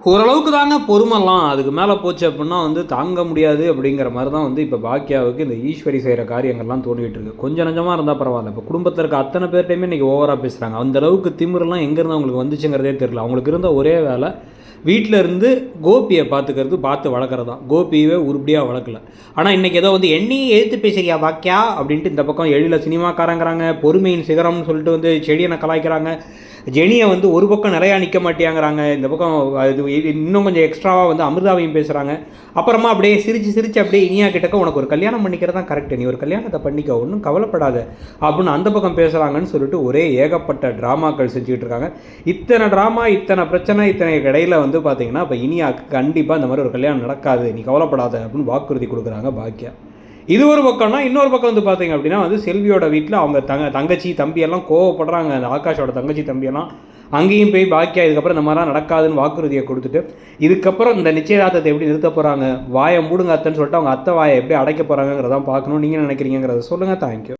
ஓரளவுக்கு தாங்க பொறுமைலாம். அதுக்கு மேலே போச்சு அப்படின்னா வந்து தாங்க முடியாது அப்படிங்கிற மாதிரி தான் வந்து இப்போ பாக்கியாவுக்கு இந்த ஈஸ்வரி செய்கிற காரியங்கள்லாம் தோணிகிட்டு இருக்கு. கொஞ்சம் நஞ்சமாக இருந்தால் பரவாயில்ல. இப்போ குடும்பத்தில் இருக்க அத்தனை பேர்ட்டையுமே இன்றைக்கி ஓவராக பேசுகிறாங்க. அந்த அளவுக்கு திமிரெல்லாம் எங்கேருந்து அவங்களுக்கு வந்துச்சுங்கிறதே தெரியல. அவங்களுக்கு இருந்த ஒரே வேலை வீட்டில் இருந்து கோபியை பார்த்து வளர்க்குறது தான். கோபியவே உருப்படியாக வளர்க்கல. ஆனால் இன்றைக்கி ஏதோ வந்து என்னையும் எதிர்த்து பேசுறியா பாக்கியா அப்படின்ட்டு இந்த பக்கம் எழில சினிமாக்காரங்கிறாங்க, பொறுமையின் சிகரம்னு சொல்லிட்டு வந்து செடியனை கலாய்க்கிறாங்க. ஜெனியை வந்து ஒரு பக்கம் நிறையா நிற்க மாட்டியாங்கிறாங்க, இந்த பக்கம் இது இன்னும் கொஞ்சம் எக்ஸ்ட்ராவாக வந்து அமிர்தாவையும் பேசுகிறாங்க. அப்புறமா அப்படியே சிரித்து அப்படியே இனியா கிட்டக்க உனக்கு ஒரு கல்யாணம் பண்ணிக்கிறது தான் கரெக்டு, நீ ஒரு கல்யாணத்தை பண்ணிக்க, ஒன்றும் கவலைப்படாத அப்படின்னு அந்த பக்கம் பேசுகிறாங்கன்னு சொல்லிட்டு ஒரே ஏகப்பட்ட ட்ராமாக்கள் செஞ்சுக்கிட்டு இருக்காங்க. இத்தனை ட்ராமா, இத்தனை பிரச்சனை, இத்தனை இடையில வந்து பார்த்தீங்கன்னா இப்போ இனியாவுக்கு கண்டிப்பாக இந்த மாதிரி ஒரு கல்யாணம் நடக்காது, நீ கவலைப்படாத அப்படின்னு வாக்குறுதி கொடுக்குறாங்க பாக்கியா. இது ஒரு பக்கம்னா, இன்னொரு பக்கம் வந்து பார்த்தீங்க அப்படின்னா வந்து செல்வியோட வீட்டில் அவங்க தங்கச்சி தம்பியெல்லாம் கோவப்படுறாங்க. அந்த ஆகாஷோட தங்கச்சி தம்பியெல்லாம் அங்கேயும் போய் பாக்கியா இதுக்கப்புறம் இந்த மாதிரிலாம் நடக்காதுன்னு வாக்குறுதியை கொடுத்துட்டு இதுக்கப்புறம் இந்த நிச்சயதார்த்தத்தை எப்படி நிறுத்த போகிறாங்க, வாயை மூடுங்க அத்தைன்னு சொல்லிட்டு அவங்க அத்தை வாயை எப்படி அடைக்க போகிறாங்கிறதான் பார்க்கணும். நீங்கள் நினைக்கிறீங்கிறத சொல்லுங்கள். தேங்க்யூ.